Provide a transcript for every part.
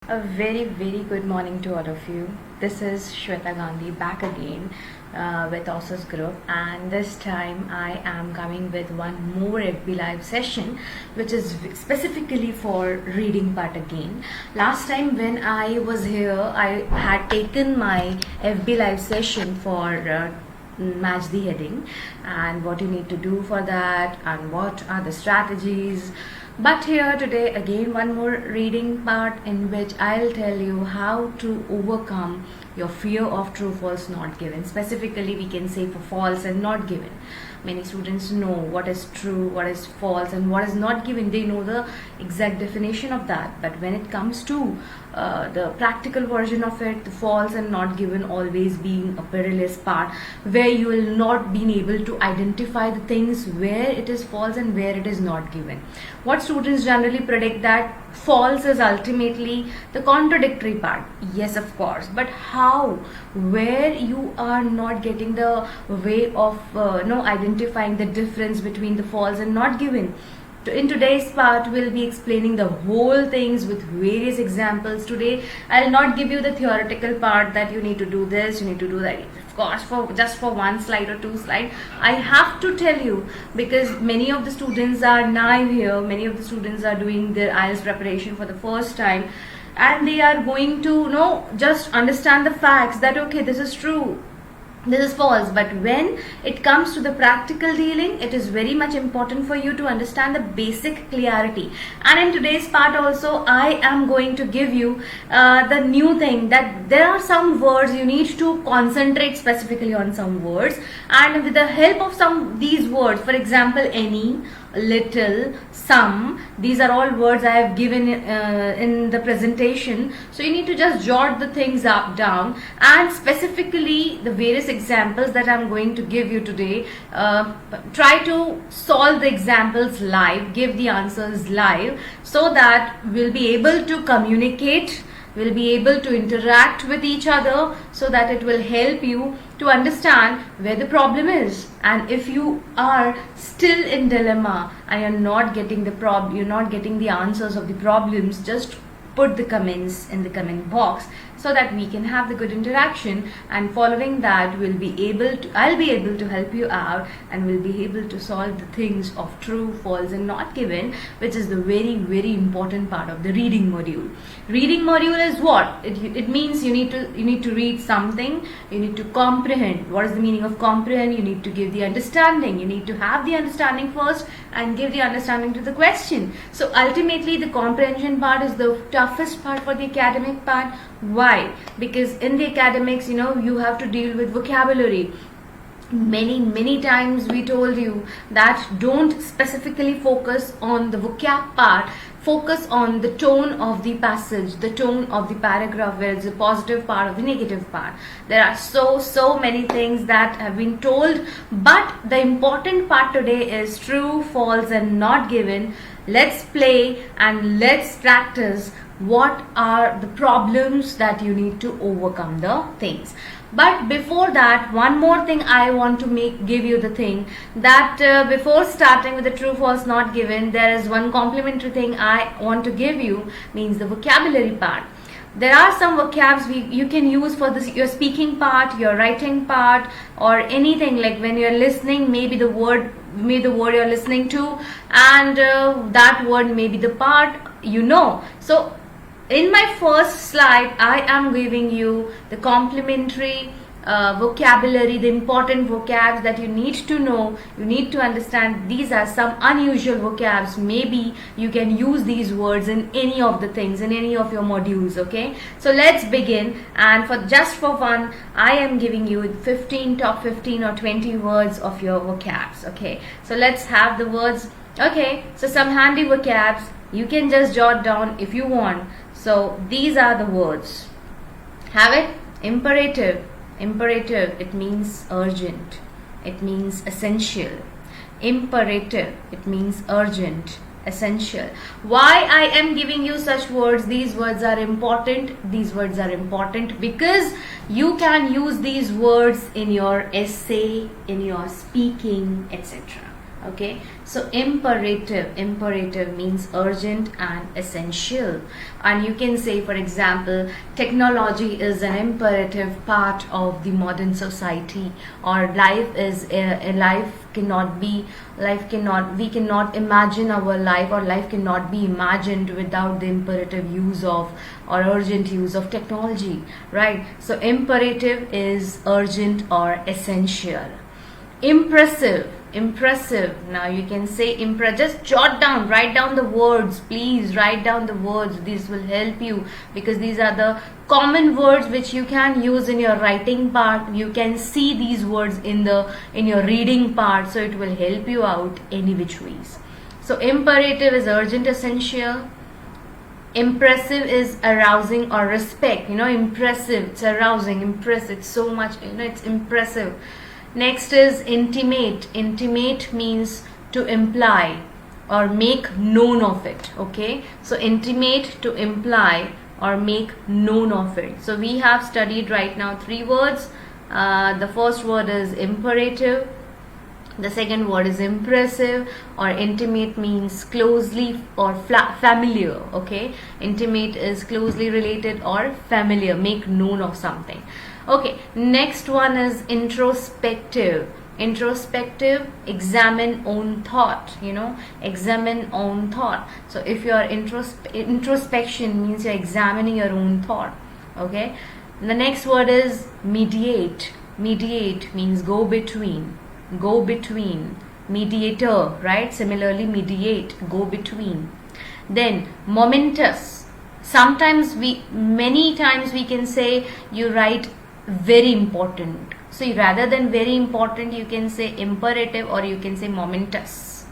A very good morning to all of you. This is Shweta Gandhi back again with Authors Group, and this time I am coming with one more FB Live session which is specifically for reading part again. Last time when I was here, I had taken my FB Live session for match the heading and what you need to do for that and what are the strategies. But here today again one more reading part in which I'll tell you how to overcome your fear of true, false, not given. Specifically we can say for false and not given. Many students know what is true, what is false and what is not given. They know the exact definition of that. But when it comes to the practical version of it, the false and not given always being a perilous part where you will not be able to identify the things where it is false and where it is not given. What students generally predict that false is ultimately the contradictory part. Yes, of course, but how? Where you are not getting the way of identifying the difference between the false and not given. In today's part, we'll be explaining the whole things with various examples. Today, I'll not give you the theoretical part that you need to do this, you need to do that. Of course, for just for one slide or two slides, I have to tell you because many of the students are naive here. Many of the students are doing their IELTS preparation for the first time, and they are going to just understand the facts that okay, this is true, this is false. But when it comes to the practical dealing, it is very much important for you to understand the basic clarity. And in today's part also, I am going to give you the new thing that there are some words you need to concentrate specifically on some words, and with the help of these words, for example, any, little, some, these are all words I have given in the presentation. So you need to just jot the things up down, and specifically the various examples that I'm going to give you today, try to solve the examples live, give the answers live, so that we'll be able to communicate, we'll be able to interact with each other, so that it will help you to understand where the problem is. And if you are still in dilemma and you're not getting the answers of the problems, just put the comments in the comment box so that we can have the good interaction, and following that I'll be able to help you out, and we'll be able to solve the things of true, false and not given, which is the very important part of the reading module. Reading module is what? It means you need to read something, you need to comprehend. What is the meaning of comprehend? You need to give the understanding. You need to have the understanding first and give the understanding to the question. So ultimately the comprehension part is the toughest part for the academic part. Why? Because in the academics, you have to deal with vocabulary. Many times we told you that don't specifically focus on the vocab part, focus on the tone of the passage, the tone of the paragraph, where it's the positive part or the negative part. There are so many things that have been told, but the important part today is true, false and not given. Let's play and let's practice what are the problems that you need to overcome the things. But before that, one more thing I want to give you the thing that before starting with the true, false, not given, there is one complimentary thing I want to give you, means the vocabulary part. There are some vocabs you can use for your speaking part, your writing part, or anything. Like when you're listening, maybe the word you're listening to, and that word may be the part So in my first slide, I am giving you the complementary vocabulary, the important vocabs that you need to know, you need to understand. These are some unusual vocabs.Maybe you can use these words in any of the things, in any of your modules, okay? So let's begin, and just for fun, I am giving you top 15 or 20 words of your vocabs, okay? So let's have the words, okay? So some handy vocabs, you can just jot down if you want. So these are the words. Have it? Imperative. Imperative, it means urgent. It means essential. Imperative, it means urgent, essential. Why I am giving you such words? These words are important. These words are important because you can use these words in your essay, in your speaking, etc. Okay, so imperative means urgent and essential. And you can say, for example, technology is an imperative part of the modern society, or life is we cannot imagine our life, or life cannot be imagined without the imperative use of or urgent use of technology, right? So imperative is urgent or essential. Impressive. Now you can say just write down the words, please write down the words. This will help you, because these are the common words which you can use in your writing part. You can see these words in your reading part, so it will help you out any which ways. So imperative is urgent, essential. Impressive is arousing or respect. Impressive, it's arousing, impressive, it's so much, it's impressive. Next is intimate. Intimate means to imply or make known of it. Okay, so intimate, to imply or make known of it. So we have studied right now 3 words. The first word is imperative. The second word is impressive, or intimate means closely or familiar. Okay, intimate is closely related or familiar, make known of something. Okay, next one is introspective. Introspective, examine own thought. Examine own thought. So if your introspection means you're examining your own thought. Okay, the next word is mediate. Mediate means go between. Mediator, right? Similarly, mediate, go between. Then momentous. Many times we can say you write very important. So rather than very important, you can say imperative, or you can say momentous.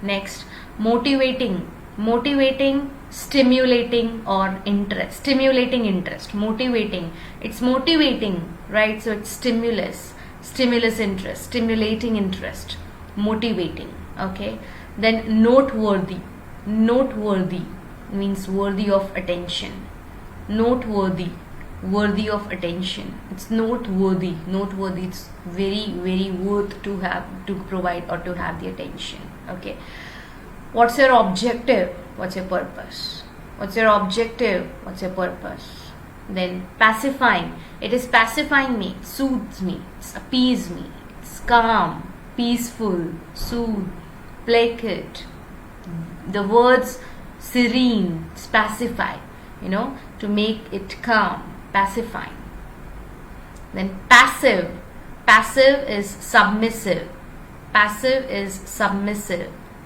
Next, motivating, stimulating or interest. Stimulating interest, motivating, it's motivating, right? So it's stimulus interest, stimulating interest, motivating. Okay, then noteworthy means worthy of attention. Worthy of attention, it's noteworthy, it's very, very worth to provide or to have the attention. Okay, what's your objective? What's your purpose? What's your objective? What's your purpose? Then pacifying. It is pacifying me, it soothes me, it's appease me, it's calm, peaceful, soothe, placate. The words serene, it's pacify, to make it calm, pacifying. Then passive. Passive is submissive.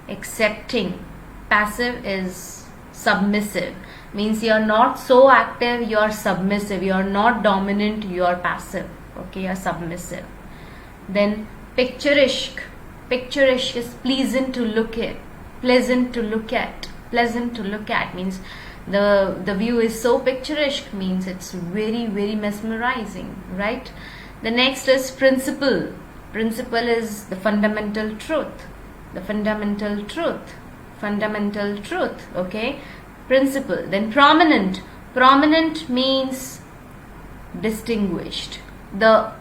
Accepting. Passive is submissive, means you are not so active, you are submissive. You are not dominant, you are passive. Okay, you are submissive. Then picturesque. Picturesque is pleasant to look at. Pleasant to look at means the view is so picturesque, means it's very, very mesmerizing, right? The next is principle. Principle is the fundamental truth. Okay, principle. Then prominent. Prominent means distinguished, the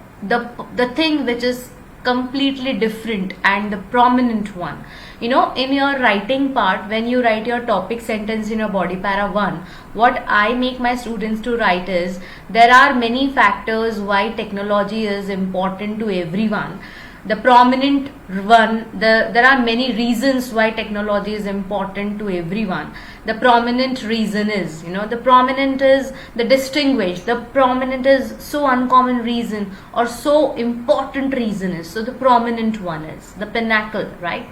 thing which is completely different and the prominent one. In your writing part, when you write your topic sentence in your body para 1, what I make my students to write is, there are many factors why technology is important to everyone. The prominent one, there are many reasons why technology is important to everyone. The prominent reason is, the prominent is the distinguished, the prominent is so uncommon reason or so important reason is. So the prominent one is the pinnacle, right?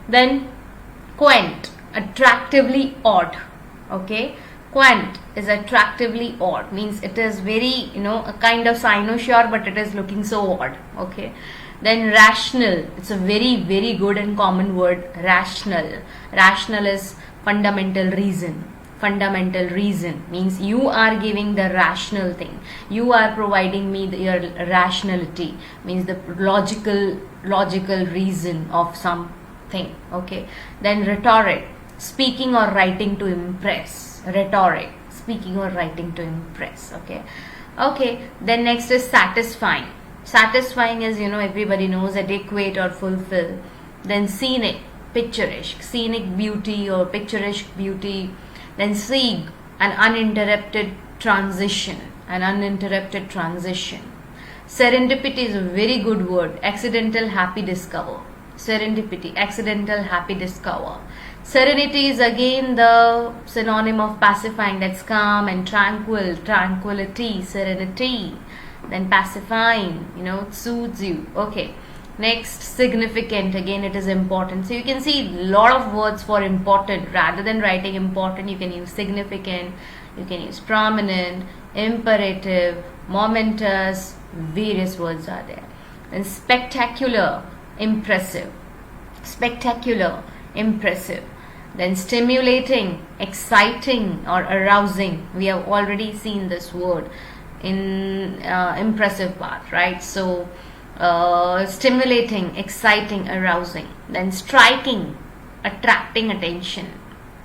Then quaint, attractively odd. Okay, quaint is attractively odd, means it is very, a kind of cynosure, but it is looking so odd. Okay. Then rational, it's a very, very good and common word, rational. Rational is fundamental reason. Fundamental reason means you are giving the rational thing. You are providing me your rationality, means the logical reason of something. Okay. Then rhetoric, speaking or writing to impress. Rhetoric, speaking or writing to impress. Okay. Okay. Then next is satisfying. Satisfying is, everybody knows, adequate or fulfill. Then scenic, picturesque, scenic beauty or picturesque beauty. Then sieg, an uninterrupted transition, an uninterrupted transition. Serendipity is a very good word. Accidental happy discover. Serendipity, accidental happy discover. Serenity is again the synonym of pacifying, that's calm and tranquil, tranquility, serenity. Then pacifying, it soothes you. Okay. Next, significant, again it is important. So you can see a lot of words for important. Rather than writing important, you can use significant, you can use prominent, imperative, momentous, various words are there. Then spectacular, impressive. Spectacular, impressive. Then stimulating, exciting or arousing. We have already seen this word in impressive part, right? So stimulating, exciting, arousing. Then striking, attracting attention.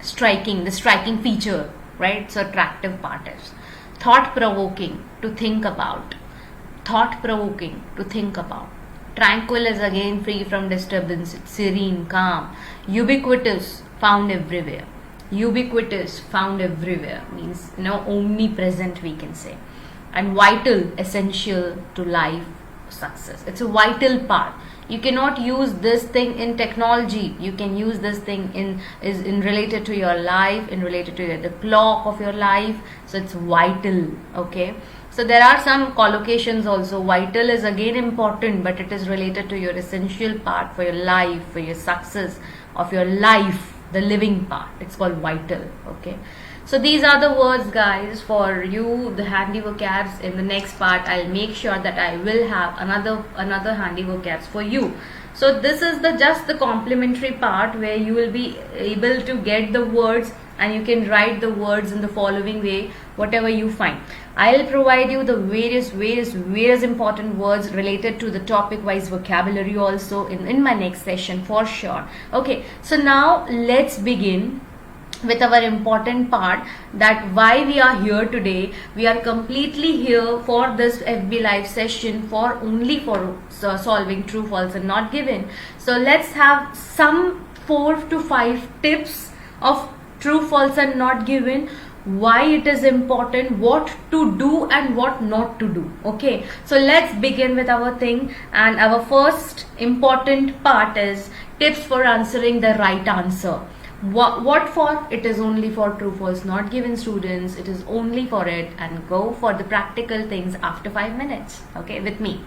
Striking, the striking feature, right? So attractive part is thought-provoking, to think about. Thought-provoking, to think about. Tranquil is again free from disturbance. It's serene, calm. Ubiquitous, found everywhere. Ubiquitous, found everywhere means omnipresent, we can say. And vital, essential to life success. It's a vital part. You cannot use this thing in technology. You can use this thing in related to your life, in related to the clock of your life. So it's vital. Okay. So there are some collocations also. Vital is again important, but it is related to your essential part for your life, for your success of your life, the living part. It's called vital. Okay. So these are the words, guys, for you, the handy vocabs. In the next part, I'll make sure that I will have another handy vocabs for you. So this is just the complimentary part where you will be able to get the words and you can write the words in the following way, whatever you find. I'll provide you the various important words related to the topic wise vocabulary also in my next session for sure. Okay, so now let's begin with our important part, that why we are here today. We are completely here for this FB live session only for solving true, false and not given. So let's have some 4 to 5 tips of true, false and not given, why it is important, what to do and what not to do. Okay, so let's begin with our thing, and our first important part is tips for answering the right answer. What for? It is only for true, false, not given students. It is only for it, and go for the practical things after 5 minutes. Okay, with me.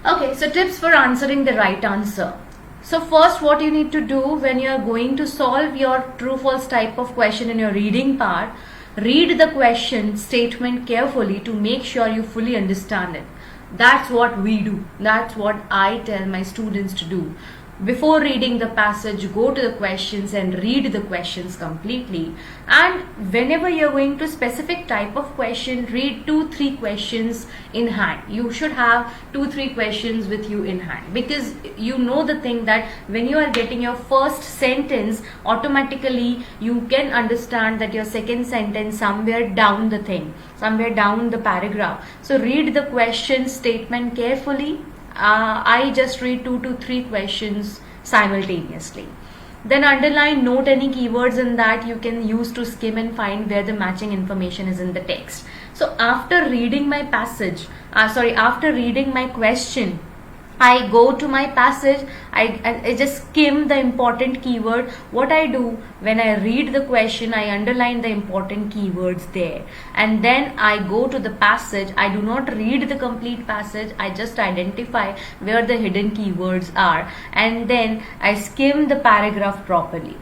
Okay, so tips for answering the right answer. So first, what you need to do when you are going to solve your true, false type of question in your reading part, read the question statement carefully to make sure you fully understand it. That's what we do. That's what I tell my students to do. Before reading the passage, go to the questions and read the questions completely. And whenever you're going to specific type of question, read 2-3 questions in hand. You should have 2-3 questions with you in hand, because you know the thing that when you are getting your first sentence, automatically you can understand that your second sentence somewhere down the thing, somewhere down the paragraph. So read the question statement carefully. I just read 2 to 3 questions simultaneously. Then underline, note any keywords in that you can use to skim and find where the matching information is in the text. So after reading my passage, after reading my question, I go to my passage, I just skim the important keyword. What I do when I read the question, I underline the important keywords there. And then I go to the passage. I do not read the complete passage. I just identify where the hidden keywords are. And then I skim the paragraph properly.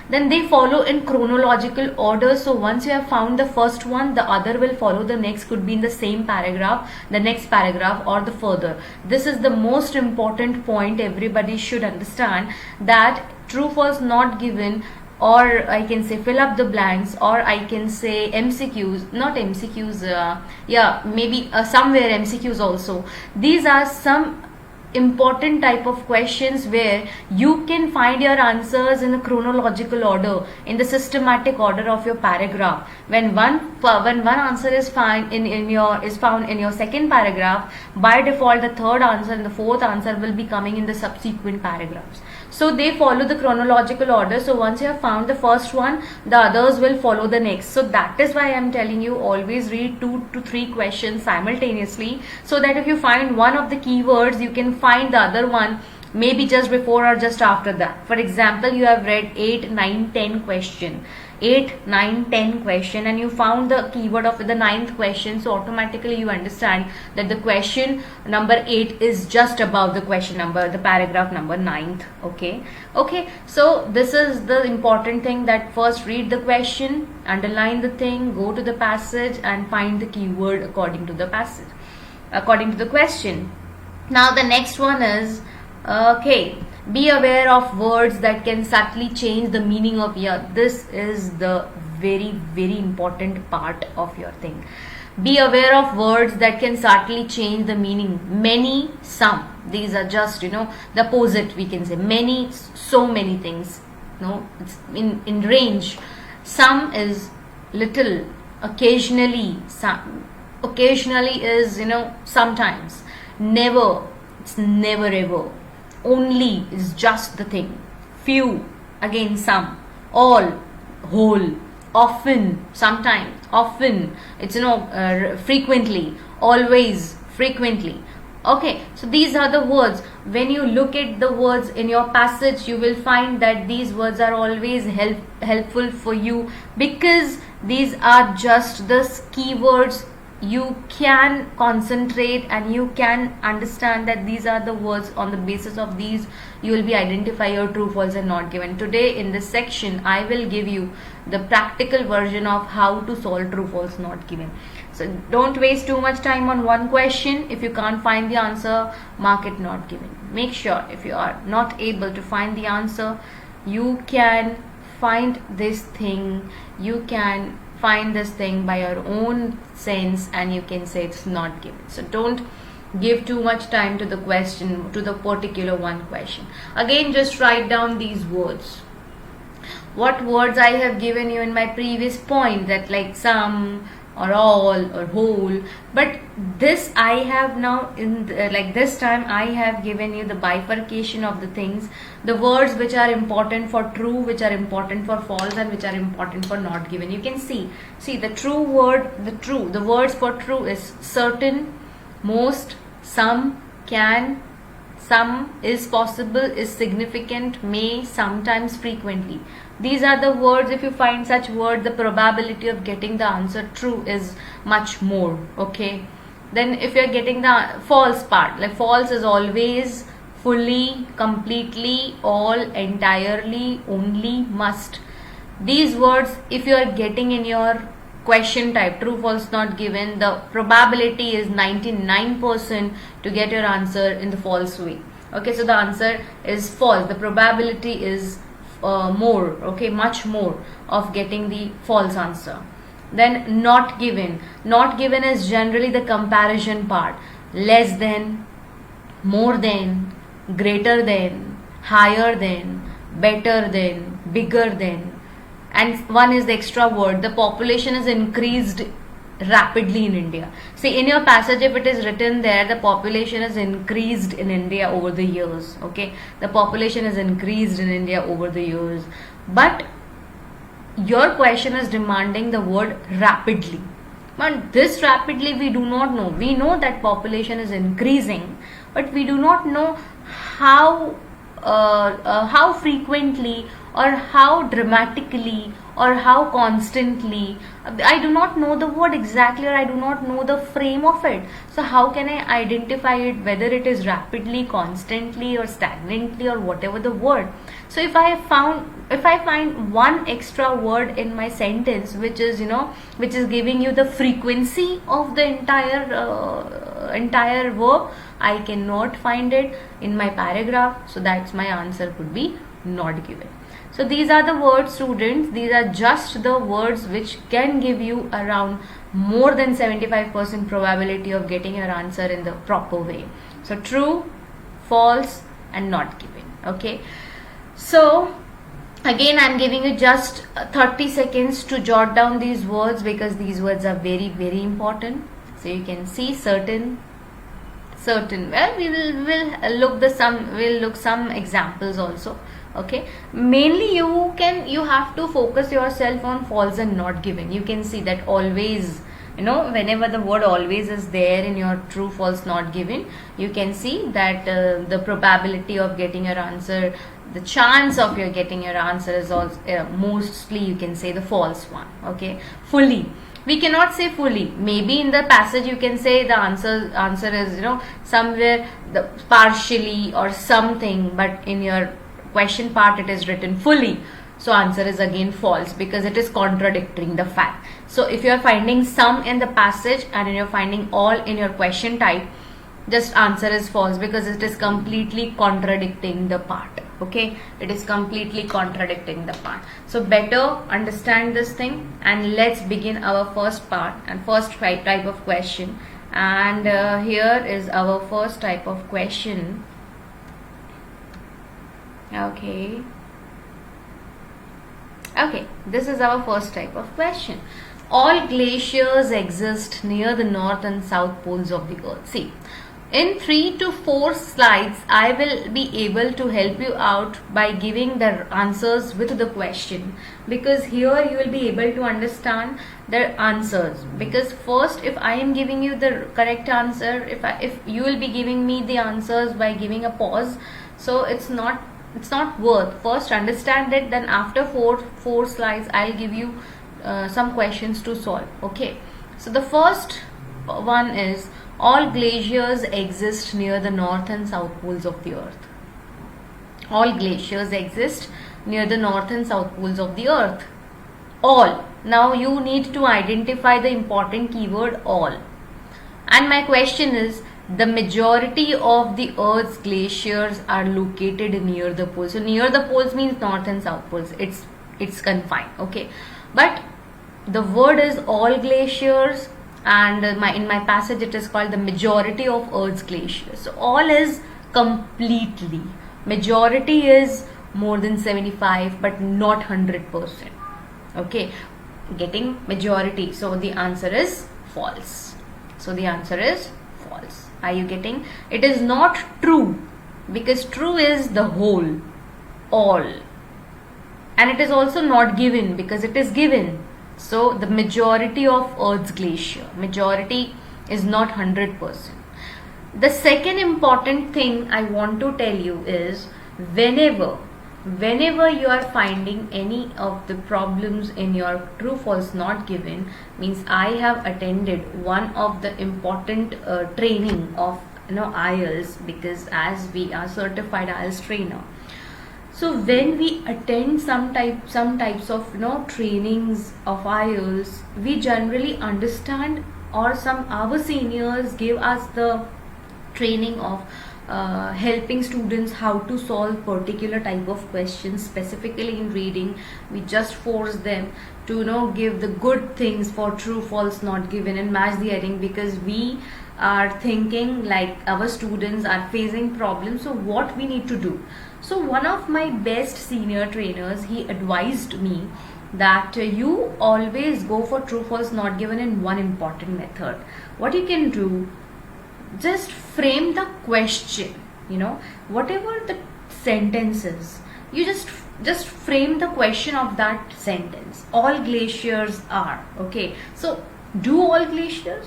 Then they follow in chronological order. So once you have found the first one, the other will follow. The next could be in the same paragraph, the next paragraph or the further. This is the most important point everybody should understand, that true, false, not given, or I can say fill up the blanks, or I can say MCQs, not MCQs, maybe somewhere MCQs also. These are some important type of questions where you can find your answers in a chronological order, in the systematic order of your paragraph. When one answer is found in your second paragraph, by default the third answer and the fourth answer will be coming in the subsequent paragraphs. So they follow the chronological order. So once you have found the first one, the others will follow the next. So that is why I am telling you, always read 2 to 3 questions simultaneously, so that if you find one of the keywords, you can find the other one maybe just before or just after that. For example, you have read 8, 9, 10 question. 8, 9, 10 question, and you found the keyword of the 9th question, so automatically you understand that the question number 8 is just above the question number, the paragraph number 9th. Okay, so this is the important thing, that first read the question, underline the thing, go to the passage and find the keyword according to the passage, according to the question. Now the next one is, be aware of words that can subtly change the meaning of your. This is the very, very important part of your thing. Be aware of words that can subtly change the meaning. Many, some. These are just, the opposite, we can say. Many, so many things. It's in range. Some is little. Occasionally, some. Occasionally is, sometimes. Never. It's never ever. Only is just the thing. Few, again some. All, whole. Often, sometimes. Often, it's frequently. Always, frequently. Okay, so these are the words. When you look at the words in your passage, you will find that these words are always helpful for you, because these are just the keywords. You can concentrate and you can understand that these are the words. On the basis of these, you will be identify your true, false and not given. Today in this section, I will give you the practical version of how to solve true, false, not given. So don't waste too much time on one question. If you can't find the answer, mark it not given. Make sure if you are not able to find the answer, you can find this thing. You can find this thing by your own sense and you can say it's not given. So don't give too much time to the question, to the particular one question. Again, just write down these words. What words I have given you in my previous point, that like some or all or whole, but this I have now this time I have given you the bifurcation of the things, the words which are important for true, which are important for false, and which are important for not given. You can see the true word, the words for true is certain, most, some, can, some, is possible, is significant, may, sometimes, frequently. These are the words. If you find such word, the probability of getting the answer true is much more. Okay, then if you're getting the false part, like false is always, fully, completely, all, entirely, only, must. These words, if you are getting in your question type, true, false, not given, the probability is 99% to get your answer in the false way. Okay, so the answer is false. The probability is more, okay, much more of getting the false answer. Then not given. Not given is generally the comparison part. Less than, more than, greater than, higher than, better than, bigger than. And one is the extra word. The population is increased rapidly in India. See, in your passage, if it is written there, the population is increased in India over the years. Okay, the population is increased in India over the years, but your question is demanding the word rapidly. But this rapidly we do not know. We know that population is increasing, but we do not know how frequently or how dramatically or how constantly. I do not know the word exactly, or I do not know the frame of it. So how can I identify it, whether it is rapidly, constantly, or stagnantly, or whatever the word? So if I find one extra word in my sentence, which is giving you the frequency of the entire verb, I cannot find it in my paragraph. So that's my answer could be not given. So these are the words, students. These are just the words which can give you around more than 75% probability of getting your answer in the proper way. So true, false and not given. Okay, so again I'm giving you just 30 seconds to jot down these words, because these words are very, very important. So you can see certain, well, we'll look some examples also. Okay, mainly you have to focus yourself on false and not given. You can see that always, whenever the word always is there in your true, false, not given, you can see that the probability of getting your answer, the chance of your getting your answer is also mostly, you can say, the false one. Okay, fully we cannot say fully. Maybe in the passage you can say the answer is somewhere the partially or something, but in your question part it is written fully. So answer is again false, because it is contradicting the fact. So if you are finding some in the passage and you're finding all in your question type, just answer is false, because it is completely contradicting the part. Okay, it is completely contradicting the part. So better understand this thing, and let's begin our first part and first type of question. And here is our first type of question. Okay, this is our first type of question. All glaciers exist near the north and south poles of the earth. See, in 3 to 4 slides, I will be able to help you out by giving the answers with the question, because here you will be able to understand the answers. Because first, if I am giving you the correct answer, if you will be giving me the answers by giving a pause, so it's not worth. First understand it, then after four slides I'll give you some questions to solve. Okay, so the first one is, all glaciers exist near the north and south poles of the earth. All glaciers exist near the north and south poles of the earth. All. Now you need to identify the important keyword all. And my question is, the majority of the earth's glaciers are located near the poles. So near the poles means north and south poles. It's confined. Okay, but the word is all glaciers, and in my passage it is called the majority of earth's glaciers. So all is completely, majority is more than 75 but not 100%. Okay, getting majority, so the answer is false. So the answer is false. Are you getting? It is not true, because true is the whole, all, and it is also not given, because it is given. So the majority of earth's glacier, majority is not 100%. The second important thing I want to tell you is, whenever you are finding any of the problems in your true, false, not given, means I have attended one of the important training of IELTS, because as we are certified IELTS trainer. So when we attend some types of trainings of IELTS, we generally understand, or our seniors give us the training of helping students how to solve particular type of questions, specifically in reading. We just force them to give the good things for true, false, not given, and match the heading, because we are thinking like our students are facing problems. So what we need to do? So one of my best senior trainers, he advised me that you always go for true, false, not given in one important method. What you can do, just frame the question, whatever the sentence is, you just frame the question of that sentence. All glaciers are. Okay, so do all glaciers?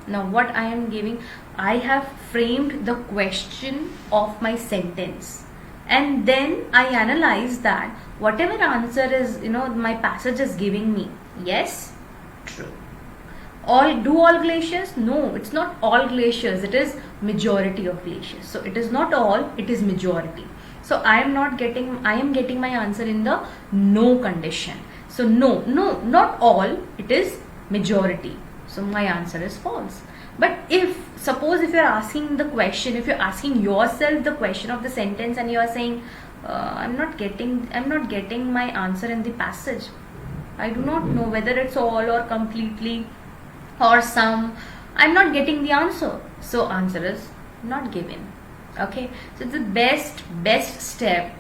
Now what I am giving, I have framed the question of my sentence, and then I analyze that whatever answer is my passage is giving me. Yes, true. Do all glaciers? No, it's not all glaciers, it is majority of glaciers. So it is not all, it is majority. So I am getting my answer in the no condition. So no, not all, it is majority. So my answer is false. But suppose if you're asking the question, if you're asking yourself the question of the sentence, and you are saying, I'm not getting my answer in the passage. I do not know whether it's all or completely or some. I'm not getting the answer. So answer is not given. Okay, so the best step,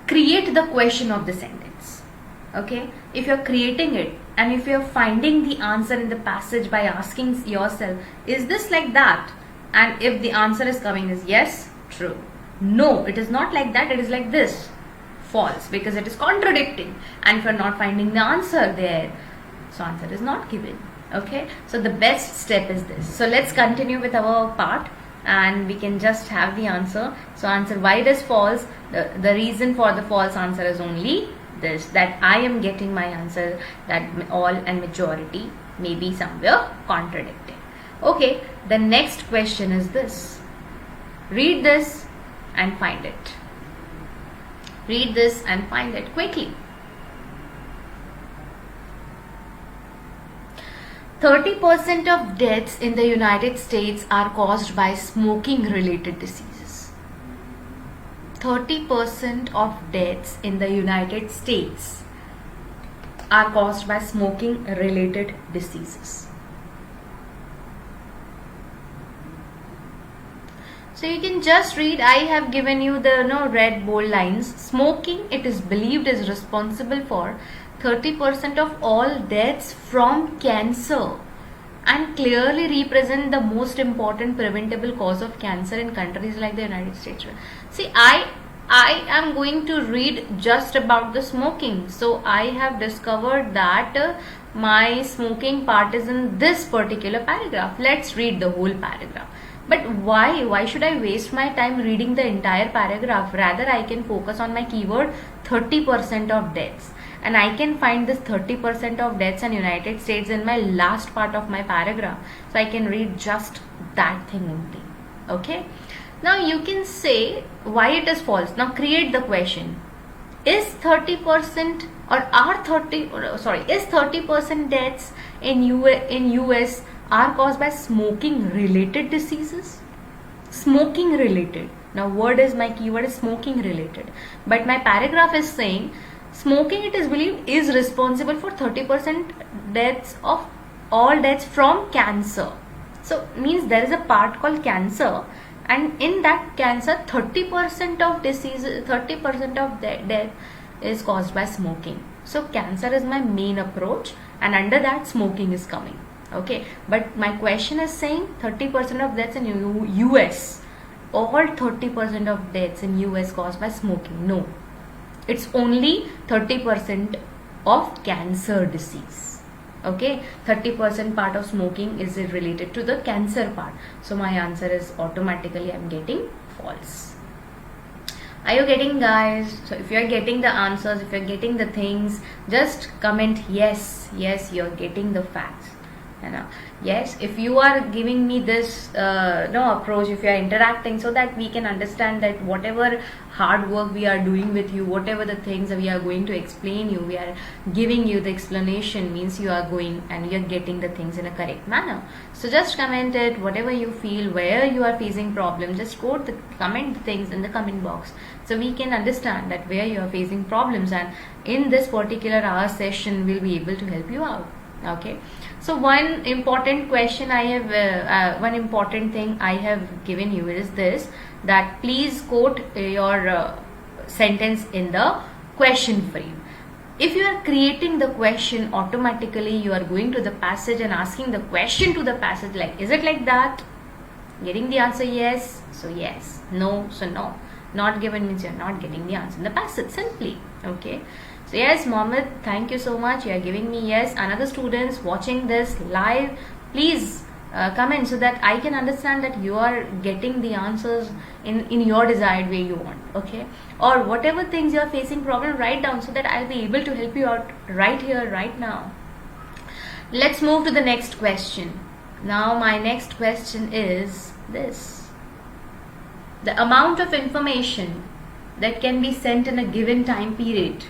create the question of the sentence. Okay, if you're creating it and if you're finding the answer in the passage by asking yourself, is this like that? And if the answer is coming is yes, true. No, it is not like that, it is like this, false, because it is contradicting. And if you're not finding the answer there, so answer is not given. Okay, so the best step is this. So let's continue with our part and we can just have the answer. So answer, why it is false? The reason for the false answer is only this, that I am getting my answer that all and majority may be somewhere contradicting. Okay, the next question is this. Read this and find it. Read this and find it quickly. 30% of deaths in the United States are caused by smoking related diseases. 30% of deaths in the United States are caused by smoking related diseases. So you can just read, I have given you the red bold lines. Smoking, it is believed, is responsible for 30% of all deaths from cancer and clearly represent the most important preventable cause of cancer in countries like the United States. See, I am going to read just about the smoking. So I have discovered that my smoking part is in this particular paragraph. Let's read the whole paragraph. But why should I waste my time reading the entire paragraph? Rather, I can focus on my keyword 30% of deaths. And I can find this 30% of deaths in United States in my last part of my paragraph. So I can read just that thing only. Okay. Now you can say why it is false. Now create the question. Is 30% or is 30% deaths in US are caused by smoking related diseases? Smoking related. Now my keyword is smoking related. But my paragraph is saying smoking, it is believed, is responsible for 30% deaths of all deaths from cancer. So means there is a part called cancer, and in that cancer 30% of diseases, 30% of death is caused by smoking. So cancer is my main approach and under that smoking is coming. Okay, but my question is saying 30% of deaths in US, all 30% of deaths in US caused by smoking. No, it's only 30% of cancer disease. Okay, 30% part of smoking is related to the cancer part. So my answer is automatically I'm getting false. Are you getting, guys? So if you're getting the answers, if you're getting the things, just comment yes, you're getting the facts. Yes, if you are giving me this approach, if you are interacting, so that we can understand that whatever hard work we are doing with you, whatever the things we are going to explain you, we are giving you the explanation, means you are going and you are getting the things in a correct manner. So just comment it, whatever you feel, where you are facing problem, just comment things in the comment box, so we can understand that where you are facing problems, and in this particular hour session we'll be able to help you out. Okay, so one important question I have, one important thing I have given you is this, that please quote your sentence in the question frame. If you are creating the question, automatically you are going to the passage and asking the question to the passage, like, is it like that? Getting the answer yes, so yes. No, so no. Not given means you are not getting the answer in the passage, simply. Okay. So yes, Mohammed, thank you so much. You are giving me yes. Another students watching this live, please comment so that I can understand that you are getting the answers in your desired way you want. Okay, or whatever things you are facing problem, write down so that I'll be able to help you out right here, right now. Let's move to the next question. Now my next question is this: the amount of information that can be sent in a given time period.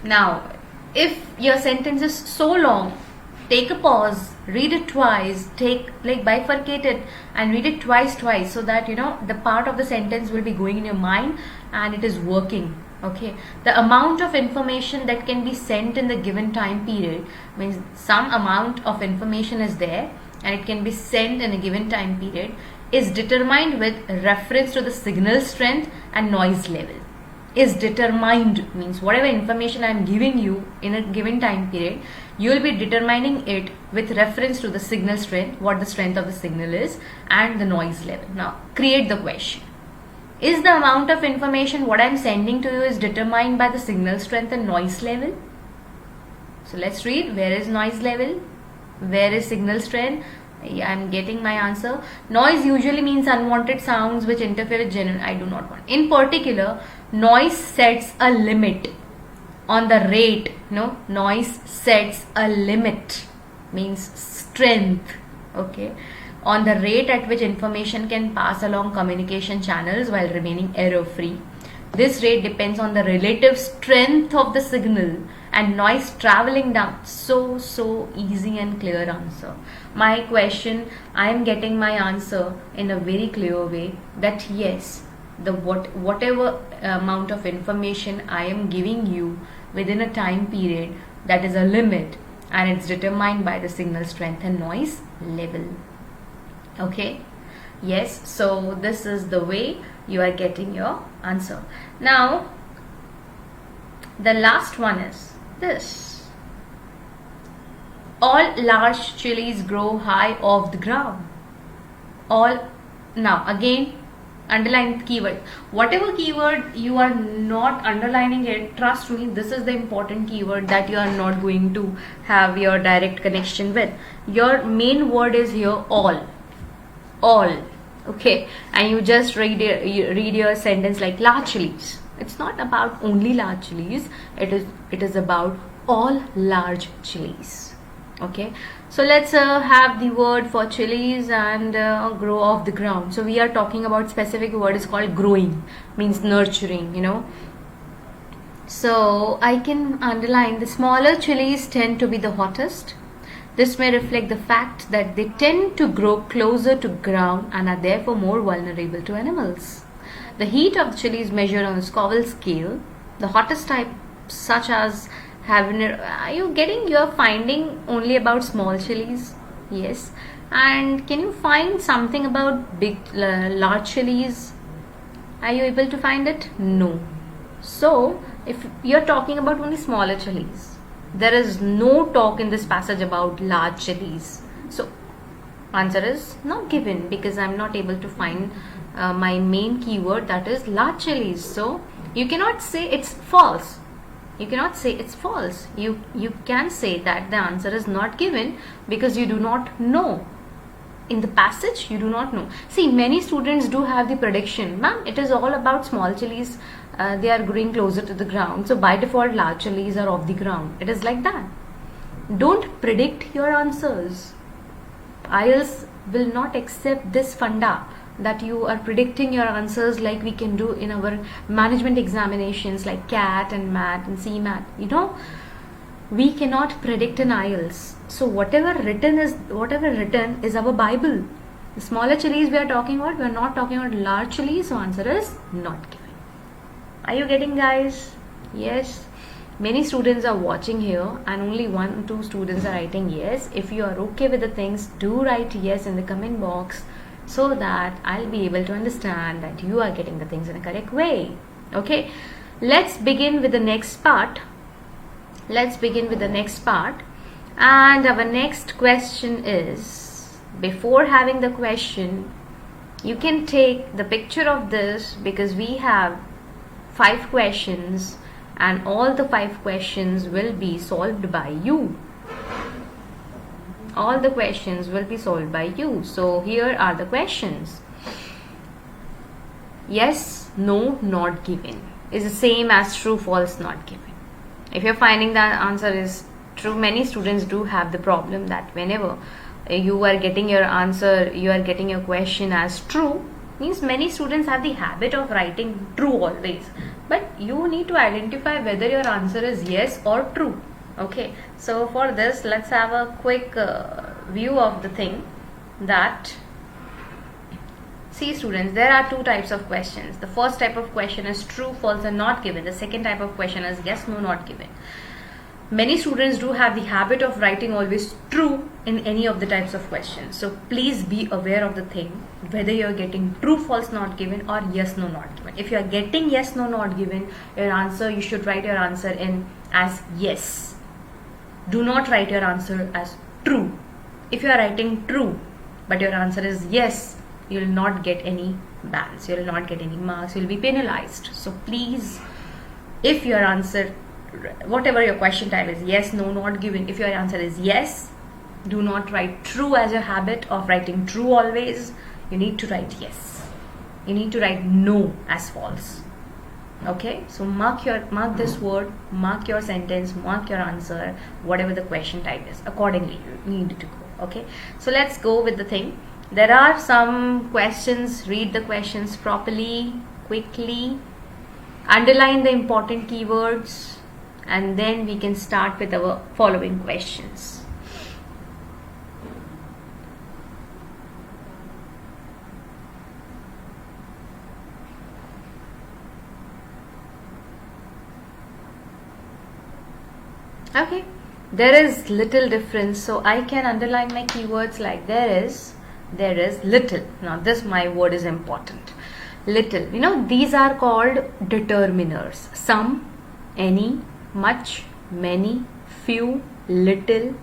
Now, if your sentence is so long, take a pause, read it twice, bifurcate it and read it twice, so that the part of the sentence will be going in your mind and it is working. Okay, the amount of information that can be sent in the given time period means some amount of information is there and it can be sent in a given time period. is determined with reference to the signal strength and noise level. Is determined means whatever information I am giving you in a given time period, you will be determining it with reference to the signal strength, what the strength of the signal is, and the noise level. Now create the question. Is the amount of information what I am sending to you is determined by the signal strength and noise level? So let's read. Where is noise level? Where is signal strength? Yeah, I am getting my answer. Noise usually means unwanted sounds which interfere with general. I do not want. In particular, noise sets a limit on the rate. No, noise sets a limit means strength. Okay, on the rate at which information can pass along communication channels while remaining error free. This rate depends on the relative strength of the signal and noise traveling down. So easy and clear answer. My question, I am getting my answer in a very clear way that yes, the whatever amount of information I am giving you within a time period, that is a limit, and it's determined by the signal strength and noise level. Okay, yes, so this is the way you are getting your answer. Now the last one is this: all large chilies grow high off the ground. All, now again underline the keyword. Whatever keyword you are not underlining it, trust me, this is the important keyword that you are not going to have your direct connection with. Your main word is here all. Okay, and you just read your sentence like large chilies. It's not about only large chilies, it is about all large chilies. Okay, so let's have the word for chilies and grow off the ground. So we are talking about specific word is called growing, means nurturing, you know. So I can underline the smaller chilies tend to be the hottest. This may reflect the fact that they tend to grow closer to ground and are therefore more vulnerable to animals. The heat of the chili is measured on a Scoville scale. The hottest type, such as you're finding only about small chilies? Yes. And can you find something about large chilies? Are you able to find it? No. So if you're talking about only smaller chilies, there is no talk in this passage about large chilies. So answer is not given because I'm not able to find my main keyword, that is large chilies. So you cannot say it's false. You cannot say it's false. You can say that the answer is not given because you do not know. In the passage you do not know. See, many students do have the prediction, ma'am, it is all about small chilies, they are growing closer to the ground, so by default large chilies are off the ground. It is like that. Don't predict your answers. IELTS will not accept this funda that you are predicting your answers like we can do in our management examinations like CAT and MAT and CMAT. You know, we cannot predict in IELTS. So whatever written is our Bible. The smaller chilies we are talking about, we are not talking about large chilies, so answer is not given. Are you getting, guys? Yes. Many students are watching here and only 1 or 2 students are writing yes. If you are okay with the things, do write yes in the comment box so that I'll be able to understand that you are getting the things in a correct way. Okay, let's begin with the next part. And our next question is, before having the question, you can take the picture of this because we have 5 questions and all the 5 questions will be solved by you. All the questions will be solved by you. So here are the questions. Yes, no, not given is the same as true, false, not given. If you're finding that answer is true, many students do have the problem that whenever you are getting your answer, you are getting your question as true, means many students have the habit of writing true always. But you need to identify whether your answer is yes or true. Okay, so for this, let's have a quick view of the thing that, see students, there are 2 types of questions. The first type of question is true, false and not given. The second type of question is yes, no, not given. many students do have the habit of writing always true in any of the types of questions. So please be aware of the thing, whether you're getting true, false, not given, or yes, no, not given. If you're getting yes, no, not given, you should write your answer in as yes. Do not write your answer as true. If you are writing true, but your answer is yes, you will not get any bans, you will not get any marks, you will be penalized. So please, if your answer, whatever your question type is, yes, no, not given, if your answer is yes, do not write true as your habit of writing true always. You need to write yes. You need to write no as false. Okay, so mark this word, mark your sentence, mark your answer, whatever the question type is, accordingly you need to go. Okay, so let's go with the thing. There are some questions. Read the questions properly, quickly, underline the important keywords, and then we can start with our following questions. Okay, there is little difference, so I can underline my keywords like there is little. Now this, my word is important. Little, these are called determiners. Some, any, much, many, few, little.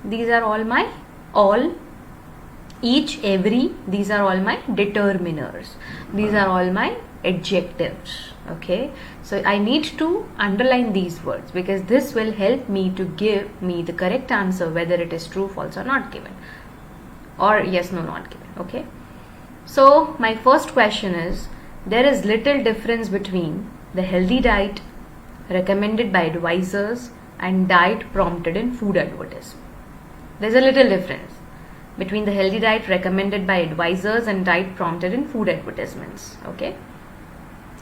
These are all, each, every. These are all my determiners. These are all my adjectives. Okay, so I need to underline these words because this will help me to give me the correct answer, whether it is true, false, or not given, or yes, no, not given. Okay, so my first question is, there is little difference between the healthy diet recommended by advisors and diet prompted in food advertisement. There's a little difference between the healthy diet recommended by advisors and diet prompted in food advertisements. Okay.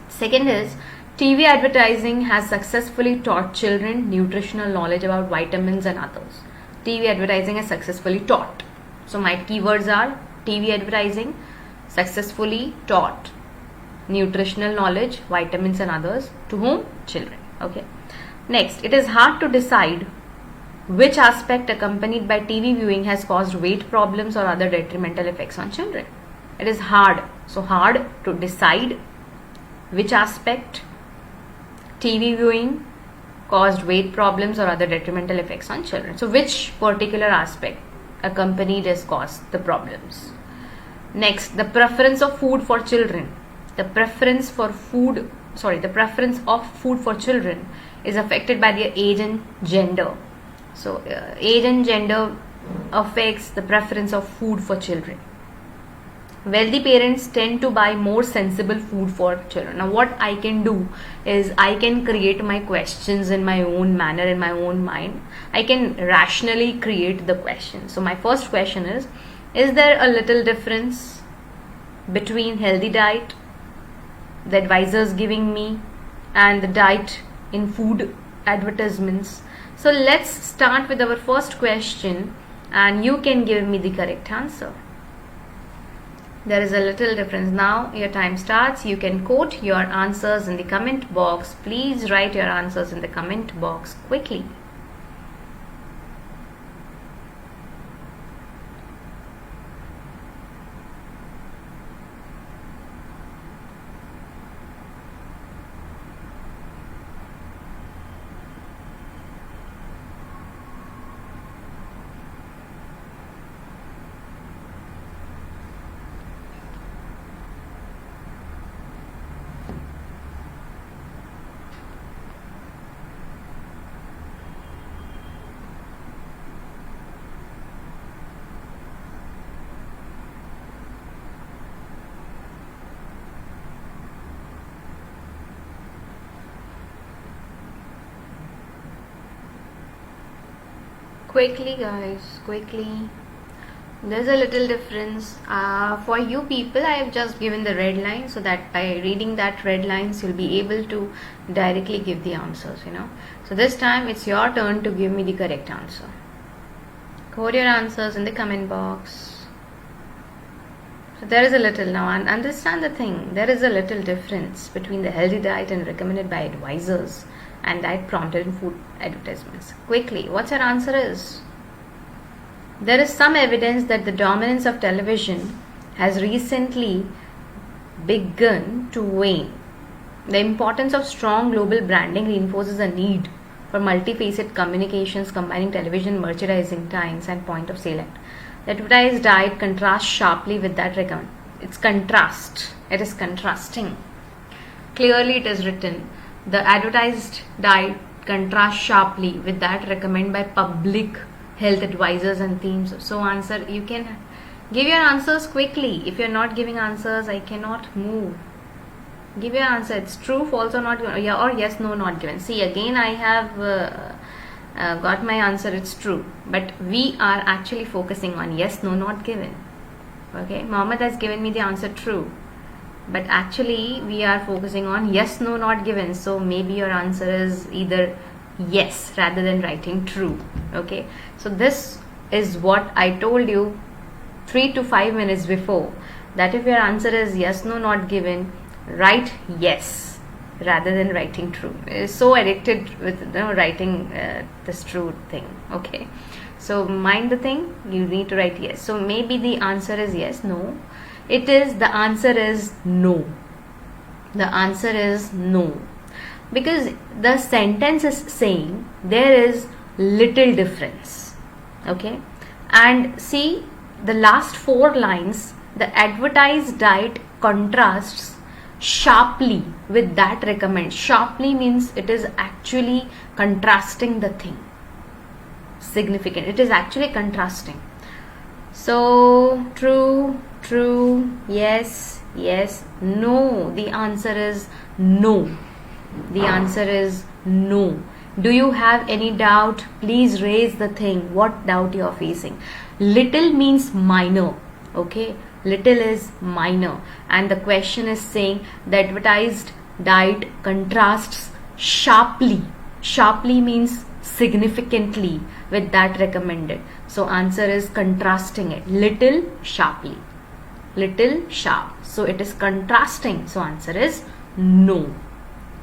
Second is, TV advertising has successfully taught children nutritional knowledge about vitamins and others. TV advertising has successfully taught. So my keywords are TV advertising, successfully taught nutritional knowledge, vitamins and others. To whom? Children. Okay. Next, it is hard to decide which aspect accompanied by TV viewing has caused weight problems or other detrimental effects on children. It is hard. So hard to decide which aspect TV viewing caused weight problems or other detrimental effects on children. So which particular aspect accompanied has caused the problems. Next, the preference of food for children. The preference of food for children is affected by their age and gender. So age and gender affects the preference of food for children. Wealthy parents tend to buy more sensible food for children. Now what I can do is I can create my questions in my own manner, in my own mind. I can rationally create the question. So my first question is there a little difference between healthy diet, the advisors giving me, and the diet in food advertisements? So let's start with our first question and you can give me the correct answer. There is a little difference. Now your time starts. You can quote your answers in the comment box. Please write your answers in the comment box quickly. Quickly guys, quickly. There's a little difference. For you people, I have just given the red line so that by reading that red lines you'll be able to directly give the answers, So this time it's your turn to give me the correct answer. Quote your answers in the comment box. There is a little, now understand the thing, there is a little difference between the healthy diet and recommended by advisors and diet prompted in food advertisements. Quickly, what's your answer is? There is some evidence that the dominance of television has recently begun to wane. The importance of strong global branding reinforces a need for multifaceted communications combining television, merchandising, times, and point of sale act. The advertised diet contrasts sharply with that recommended. It's contrast. It is contrasting. Clearly, it is written. The advertised diet contrasts sharply with that recommended by public health advisors and themes. So, answer. You can give your answers quickly. If you're not giving answers, I cannot move. Give your answer. It's true, false, or not given. Yeah, or yes, no, not given. See, again, I have got my answer. It's true, but we are actually focusing on yes, no, not given. Okay, Mohammed has given me the answer true, but actually we are focusing on yes, no, not given. So maybe your answer is either yes rather than writing true. Okay, so this is what I told you 3 to 5 minutes before, that if your answer is yes, no, not given, write yes rather than writing true. It's so addicted with writing this true thing. Okay, so mind the thing, you need to write yes. So maybe the answer is yes, no. It is, the answer is no. The answer is no, because the sentence is saying there is little difference. Okay, and see the last 4 lines, the advertised diet contrasts sharply with that recommend. Sharply means it is actually contrasting the thing. Significant. It is actually contrasting. So true, true, yes, yes, no. The answer is no. The answer is no. Do you have any doubt? Please raise the thing. What doubt you are facing? Little means minor. Okay, little is minor, and the question is saying the advertised diet contrasts sharply. Sharply means significantly with that recommended. So answer is contrasting it. Little, sharply. Little, sharp. So it is contrasting. So answer is no.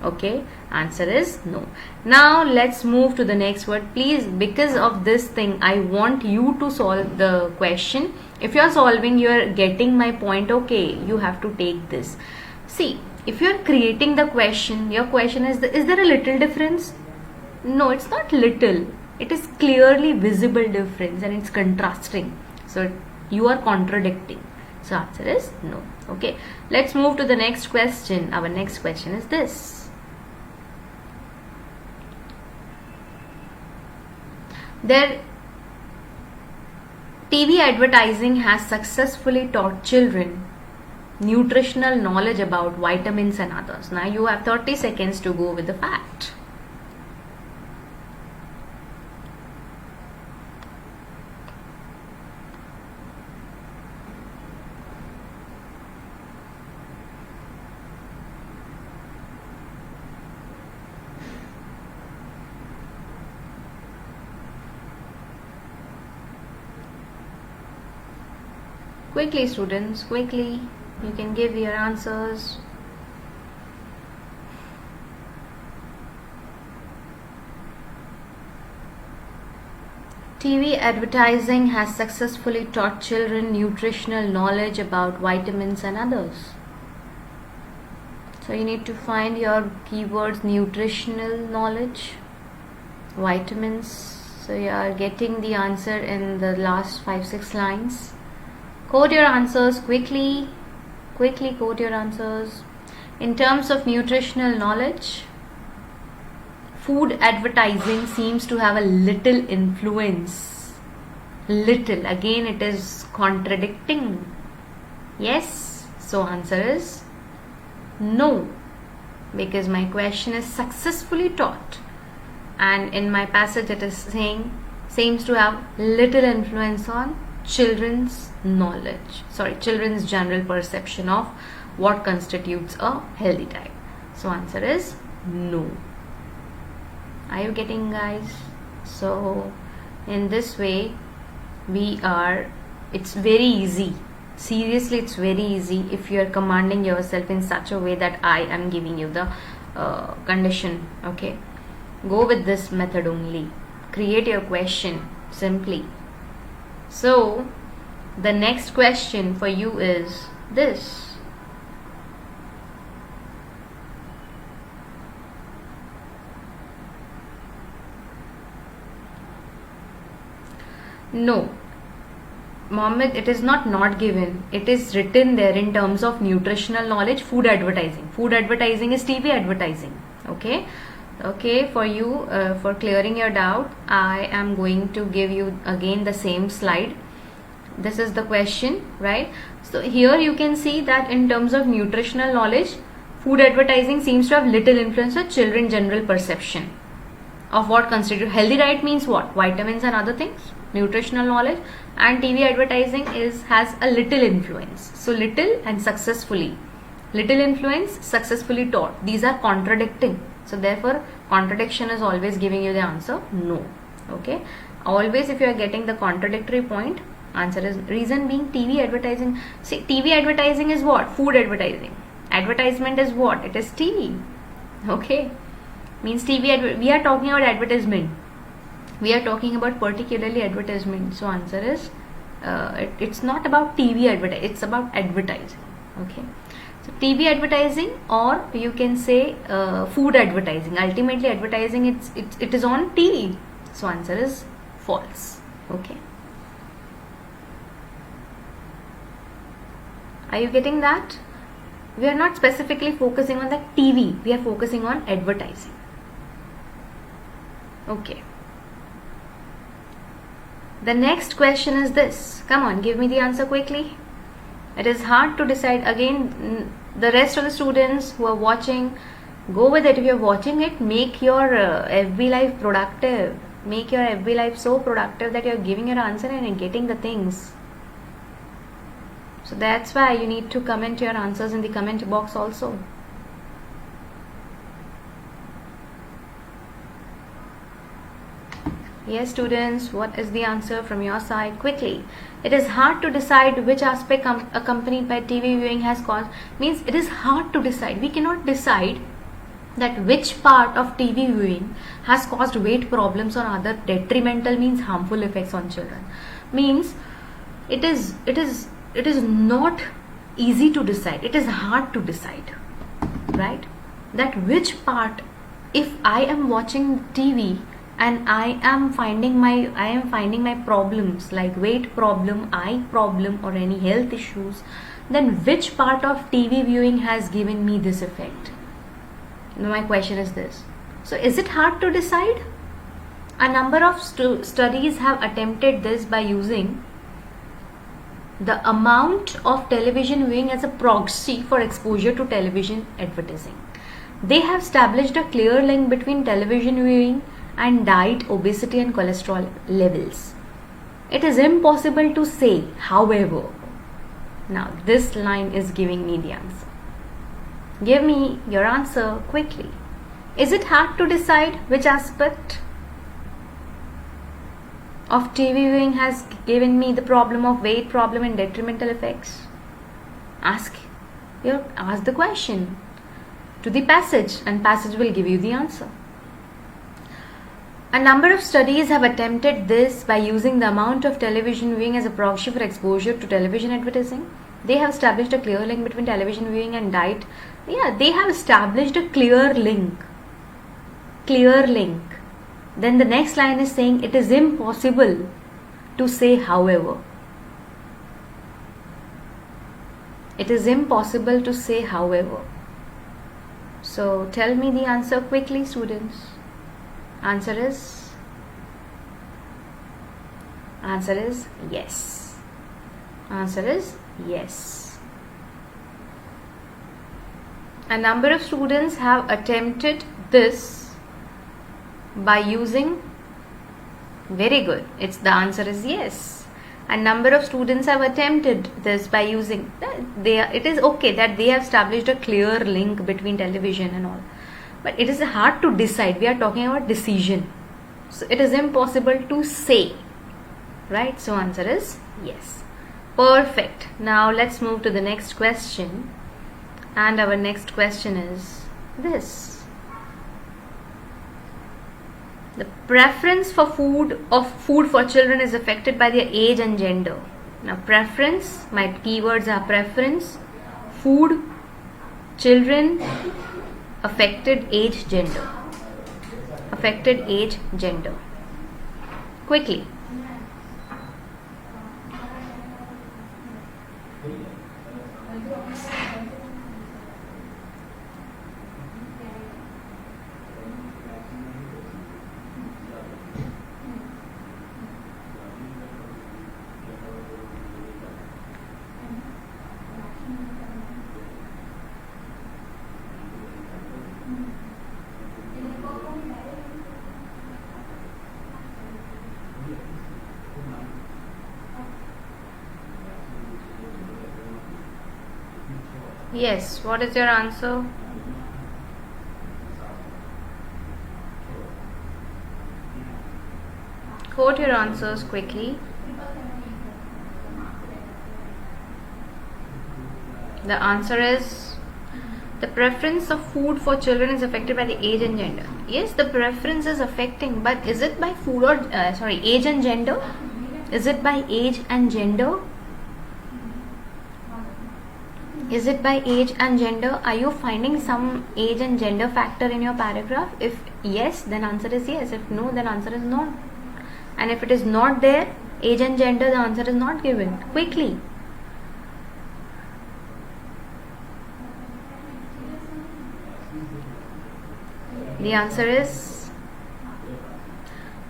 Okay, answer is no. Now let's move to the next word. Please, because of this thing, I want you to solve the question. If you are solving, you are getting my point. Okay, you have to take this. See, if you are creating the question, your question is there a little difference? No, it's not little. It is clearly visible difference, and it's contrasting. So you are contradicting. So answer is no. Okay, let's move to the next question. Our next question is this. Their TV advertising has successfully taught children nutritional knowledge about vitamins and others. Now you have 30 seconds to go with the fact. Quickly, students, quickly. You can give your answers. TV advertising has successfully taught children nutritional knowledge about vitamins and others. So you need to find your keywords: nutritional knowledge, vitamins. So you are getting the answer in the last 5-6 lines. Quote your answers quickly. Quickly quote your answers. In terms of nutritional knowledge, food advertising seems to have a little influence. Little. Again, it is contradicting. Yes. So answer is no. Because my question is successfully taught. And in my passage it is saying seems to have little influence on children's knowledge, children's general perception of what constitutes a healthy diet. So answer is no. Are you getting, guys? So in this way it's very easy. Seriously, it's very easy if you are commanding yourself in such a way that I am giving you the condition. Okay, go with this method only. Create your question simply. So the next question for you is this. No, Mohammed, it is not given. It is written there in terms of nutritional knowledge, food advertising. Food advertising is TV advertising. Okay. Okay, for you, for clearing your doubt, I am going to give you again the same slide. This is the question, right? So here you can see that in terms of nutritional knowledge, food advertising seems to have little influence on children's general perception of what constitute healthy diet means what? Vitamins and other things, nutritional knowledge, and TV advertising has a little influence. So little and successfully. Little influence, successfully taught. These are contradicting. So therefore contradiction is always giving you the answer no. Okay. Always if you are getting the contradictory point, answer is reason being TV advertising. See, TV advertising is what? Food advertising. Advertisement is what? It is TV. Okay. Means TV, we are talking about advertisement. We are talking about particularly advertisement. So answer is, it's not about TV advertising. It's about advertising. Okay. So TV advertising, or you can say food advertising. Ultimately advertising, it is on TV. So answer is false. Okay. Are you getting that? We are not specifically focusing on the TV. We are focusing on advertising. Okay. The next question is this. Come on, give me the answer quickly. It is hard to decide. Again, the rest of the students who are watching, go with it. If you are watching it, make your FB life productive. Make your FB life so productive that you are giving your answer and getting the things. So that's why you need to comment your answers in the comment box also. Yes, students, what is the answer from your side? Quickly. It is hard to decide which aspect accompanied by TV viewing has caused. Means it is hard to decide. We cannot decide that which part of TV viewing has caused weight problems or other detrimental, means harmful effects on children. Means it is not easy to decide. It is hard to decide, right? That which part, if I am watching TV and I am finding my problems like weight problem, eye problem, or any health issues, then which part of TV viewing has given me this effect? Now my question is this. So is it hard to decide? A number of studies have attempted this by using the amount of television viewing as a proxy for exposure to television advertising. They have established a clear link between television viewing and diet, obesity and cholesterol levels. It is impossible to say, however. Now this line is giving me the answer. Give me your answer quickly. Is it hard to decide which aspect of TV viewing has given me the problem of weight problem and detrimental effects? Ask the question to the passage, and passage will give you the answer. A number of studies have attempted this by using the amount of television viewing as a proxy for exposure to television advertising. They have established a clear link between television viewing and diet. Yeah, they have established a clear link. Clear link. Then the next line is saying it is impossible to say however. It is impossible to say however. So tell me the answer quickly, students. Answer is yes. Answer is yes. A number of students have attempted this by using, very good, the answer is yes. A number of students have attempted this by using, it is okay that they have established a clear link between television and all. But it is hard to decide. We are talking about decision. So it is impossible to say. Right? So answer is yes. Perfect. Now let's move to the next question. And our next question is this. The preference for food for children is affected by their age and gender. Now preference, my keywords are preference, food, children, affected age, gender. Affected age, gender. Quickly. Yes, what is your answer? Quote your answers quickly. The answer is the preference of food for children is affected by the age and gender. Yes, the preference is affecting, but is it by food or age and gender? Is it by age and gender? Is it by age and gender? Are you finding some age and gender factor in your paragraph? If yes, then answer is yes. If no, then answer is no. And if it is not there, age and gender, the answer is not given. Quickly. The answer is,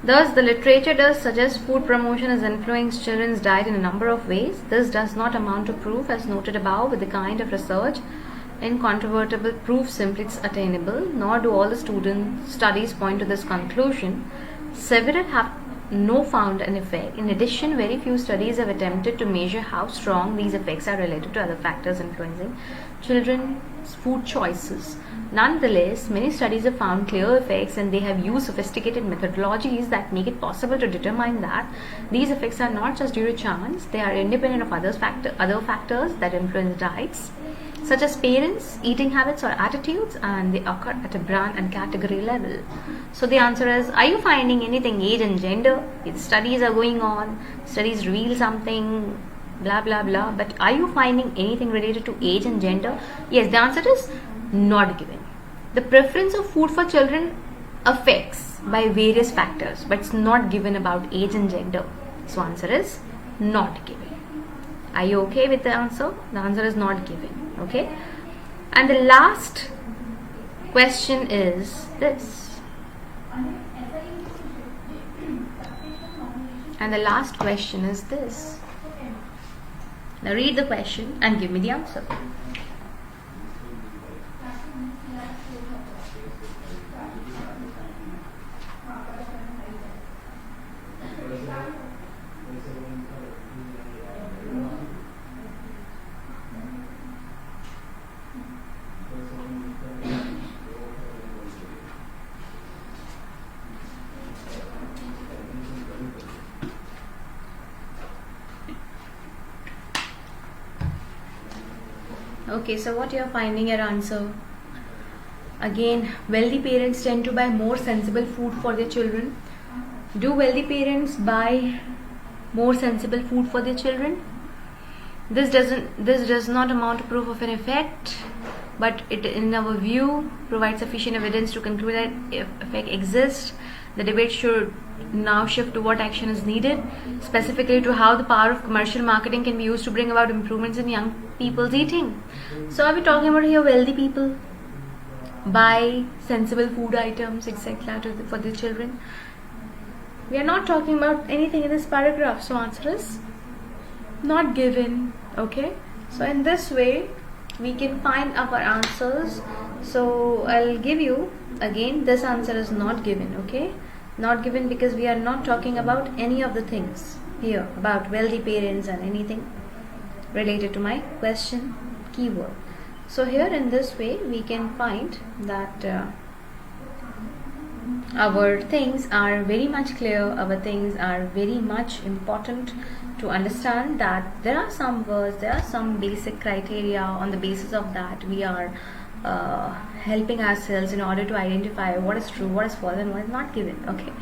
thus the literature does suggest food promotion has influenced children's diet in a number of ways. This does not amount to proof as noted above with the kind of research incontrovertible proof simply attainable, nor do all the studies point to this conclusion. Several have no found an effect. In addition, very few studies have attempted to measure how strong these effects are related to other factors influencing children's food choices. Nonetheless, many studies have found clear effects, and they have used sophisticated methodologies that make it possible to determine that these effects are not just due to chance, they are independent of other factors that influence diets, such as parents, eating habits or attitudes, and they occur at a brand and category level. So the answer is, are you finding anything age and gender? Studies are going on, studies reveal something, blah blah blah, but are you finding anything related to age and gender? Yes, the answer is not given. The preference of food for children affects by various factors, but it's not given about age and gender. So answer is not given. Are you okay with the answer? The answer is not given. Okay. And the last question is this. And the last question is this. Now read the question and give me the answer. Okay, so what you are finding your answer? Again, wealthy parents tend to buy more sensible food for their children. Do wealthy parents buy more sensible food for their children? This does not amount to proof of an effect, but it, in our view, provides sufficient evidence to conclude that if effect exists, the debate should now shift to what action is needed, specifically to how the power of commercial marketing can be used to bring about improvements in young people's eating. So are we talking about here wealthy people buy sensible food items, etc. for their children? We are not talking about anything in this paragraph, so answer is not given. Okay, so in this way we can find our answers. So I'll give you again, this answer is not given. Okay, not given because we are not talking about any of the things here about wealthy parents and anything related to my question keyword. So here in this way we can find that our things are very much clear, our things are very much important to understand, that there are some words, there are some basic criteria. On the basis of that, we are helping ourselves in order to identify what is true, what is false, and what is not given. Okay,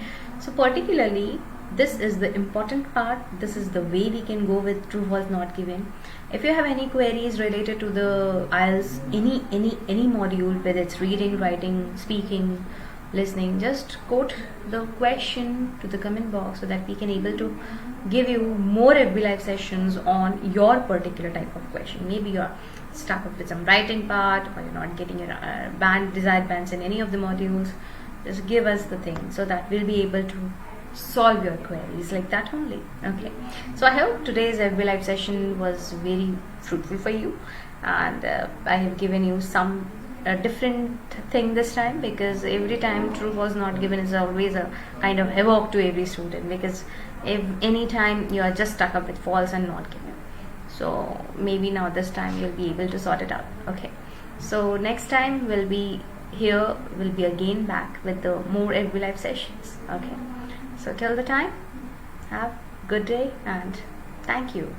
so particularly this is the important part. This is the way we can go with true, false, not given. If you have any queries related to the IELTS, any module, whether it's reading, writing, speaking, listening, just quote the question to the comment box so that we can able to give you more FB live sessions on your particular type of question. Maybe you're stuck up with some writing part, or you're not getting your desired bands in any of the modules. Just give us the thing so that we'll be able to solve your queries like that only. Okay, so I hope today's FB live session was very fruitful for you, and I have given you some different thing this time, because every time true was not given is always a kind of havoc to every student, because if any time you are just stuck up with false and not given. So maybe now this time you'll be able to sort it out. Okay, so next time we'll be again back with the more FB live sessions. Okay, so till the time, have a good day and thank you.